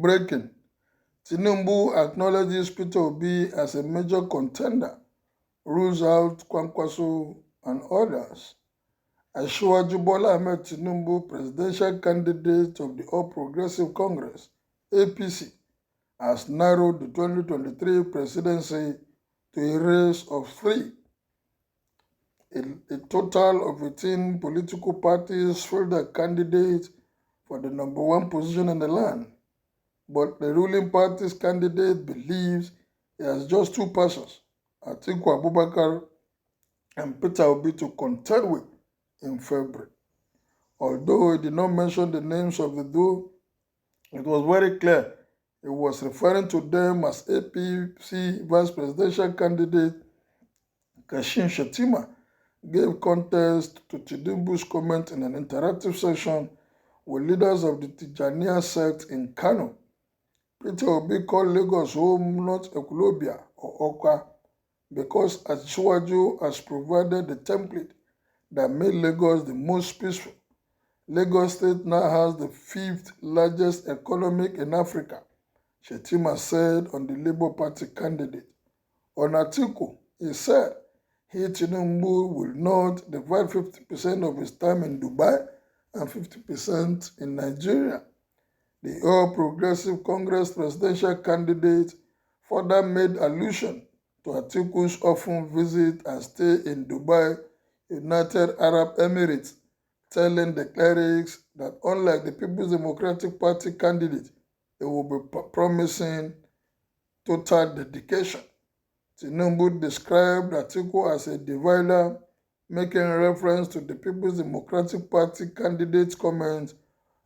Breaking. Tinubu acknowledges Peter Obi as a major contender, rules out Kwankwaso and others. Asiwaju Bola Ahmed Tinubu, presidential candidate of the All Progressive Congress, APC, has narrowed the 2023 presidency to a race of three. A total of 18 political parties filed a candidate for the number one position in the land. But the ruling party's candidate believes he has just two persons, Atiku Abubakar and Peter Obi, to contend with in February. Although he did not mention the names of the two, it was very clear he was referring to them as APC vice presidential candidate Kashim Shettima gave context to Tinubu's comment in an interactive session with leaders of the Tijaniya sect in Kano. Peter Obi called Lagos home, not Ekulobia or Okwa, because Asiwaju has provided the template that made Lagos the most peaceful. Lagos State now has the fifth largest economy in Africa, Shettima said on the Labour Party candidate. On Atiku, he said he, Tinubu, will not divide 50% of his time in Dubai and 50% in Nigeria. The All Progressive Congress presidential candidate further made allusion to Atiku's often visit and stay in Dubai, United Arab Emirates, telling the clerics that unlike the People's Democratic Party candidate, he will be promising total dedication. Tinubu described Atiku as a divider, making reference to the People's Democratic Party candidate's comments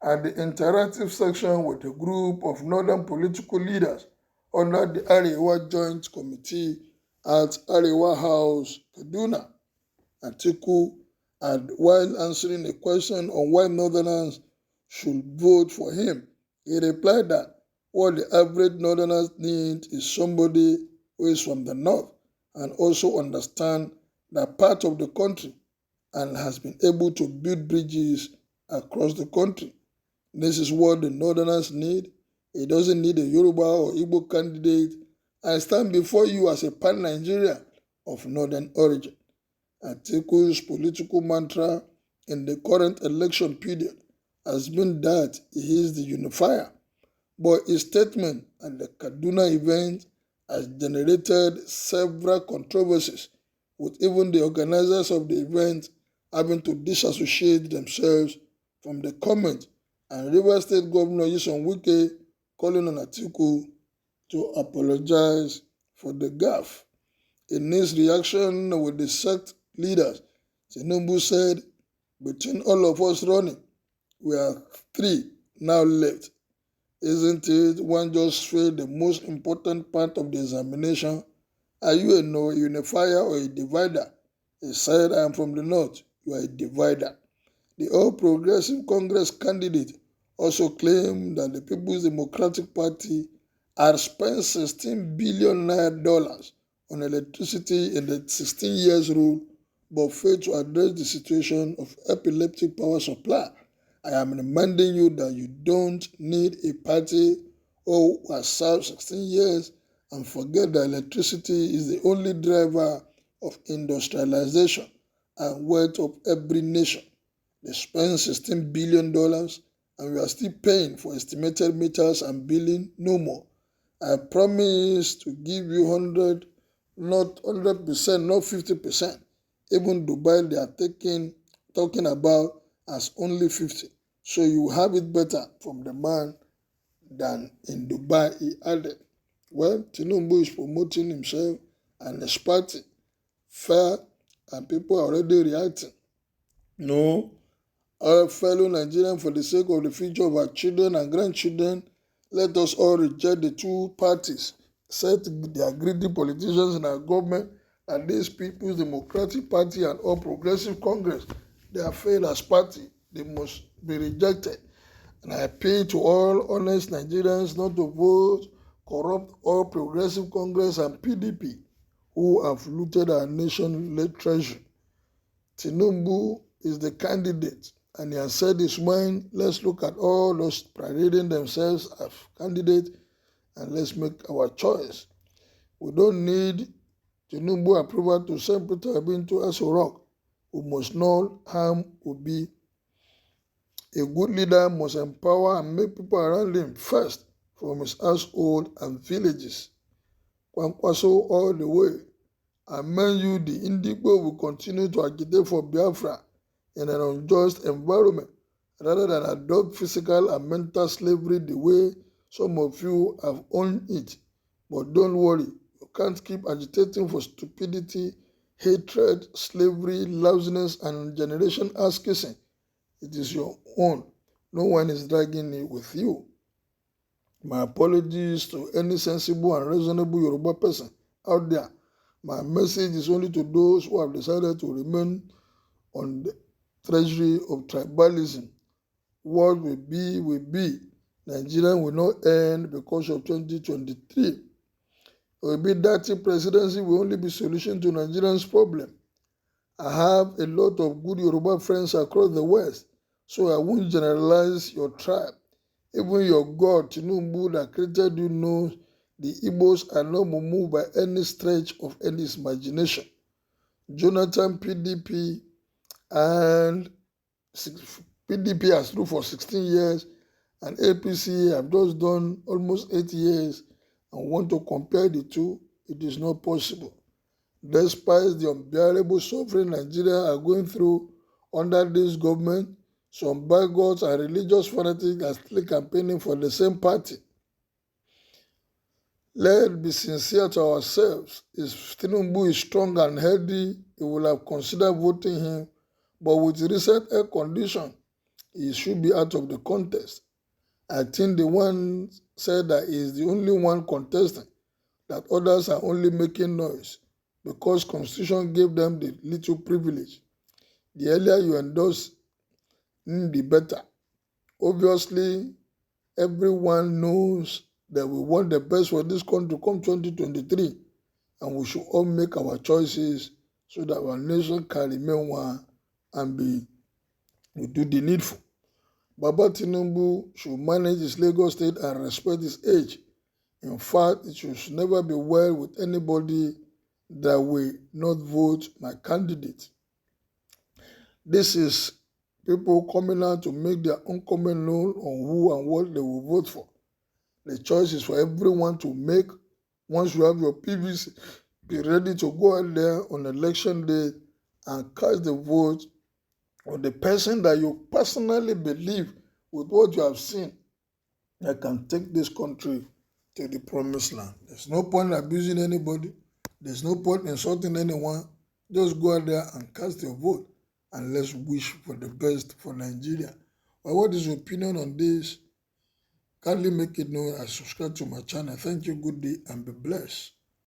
at the interactive section with a group of northern political leaders under the Arewa Joint Committee at Arewa House, Kaduna. Atiku, and while answering a question on why northerners should vote for him, he replied that what the average northerners need is somebody who is from the north and also understand that part of the country and has been able to build bridges across the country. This is what the northerners need. He doesn't need a Yoruba or Igbo candidate. I stand before you as a pan-Nigerian of northern origin. Atiku's political mantra in the current election period has been that he is the unifier, but his statement at the Kaduna event has generated several controversies, with even the organizers of the event having to disassociate themselves from the comment, and Rivers State Governor Nyesom Wike calling on Atiku to apologize for the gaffe. In his reaction with the sect leaders, Tinubu said, "Between all of us running, we are three now left. Isn't it one just failed the most important part of the examination? Are you a unifier or a divider?" He said, "I am from the north, you are a divider." The All Progressive Congress candidate also claimed that the People's Democratic Party had spent $16 billion on electricity in the 16 years rule, but failed to address the situation of epileptic power supply. I am reminding you that you don't need a party who has served 16 years and forget that electricity is the only driver of industrialization and wealth of every nation. They spent $16 billion and we are still paying for estimated meters and billing no more. I promise to give you 100, not 100%, not 50%. Even Dubai, they are talking about as only 50. So you have it better from the man than in Dubai, he added. Well, Tinubu is promoting himself and his party fair, and people are already reacting. No, our fellow Nigerians, for the sake of the future of our children and grandchildren, let us all reject the two parties, set their greedy politicians in our government, and these People's Democratic Party and All Progressive Congress. They are failed as party. They must be rejected. And I appeal to all honest Nigerians not to vote corrupt All Progressive Congress and PDP, who have looted our nation-led treasury. Tinubu is the candidate and he has said his mind. Let's look at all those parading themselves as candidates and let's make our choice. We don't need Tinubu approval to send Peter Obi into Aso Rock. We must not harm Obi. A good leader must empower and make people around him first, from his household and villages. Kwankwaso all the way. And mind you, the Indigo will continue to agitate for Biafra in an unjust environment rather than adopt physical and mental slavery the way some of you have owned it. But don't worry, you can't keep agitating for stupidity, hatred, slavery, lousiness, and generation ass kissing. It is your own. No one is dragging it with you. My apologies to any sensible and reasonable Yoruba person out there. My message is only to those who have decided to remain on the treasury of tribalism. What will be, will be. Nigeria will not end because of 2023. It will be dirty presidency will only be solution to Nigerians' problem. I have a lot of good Yoruba friends across the West, so I won't generalize your tribe. Even your God, Tinubu, that created you, knows the Igbos are not moved by any stretch of any imagination. Jonathan PDP and PDP has ruled for 16 years, and APC have just done almost 8 years, and want to compare the two, it is not possible. Despite the unbearable suffering Nigeria are going through under this government, some bigots and religious fanatics are still campaigning for the same party. Let's be sincere to ourselves. If Tinubu is strong and healthy, he will have considered voting him, but with recent air condition, he should be out of the contest. I think the one said that he is the only one contesting, that others are only making noise because Constitution gave them the little privilege. The earlier you endorse, the better. Obviously, everyone knows that we want the best for this country come 2023, and we should all make our choices so that our nation can remain one and we do the needful. Baba Tinubu should manage his Lagos state and respect his age. In fact, it should never be well with anybody that will not vote my candidate. This is people coming out to make their own comment known on who and what they will vote for. The choice is for everyone to make. Once you have your PVC, be ready to go out there on election day and cast the vote on the person that you personally believe with what you have seen that can take this country to the promised land. There's no point abusing anybody. There's no point insulting anyone. Just go out there and cast your vote and let's wish for the best for Nigeria. Well, what is your opinion on this? Kindly make it known and subscribe to my channel. Thank you, good day, and be blessed.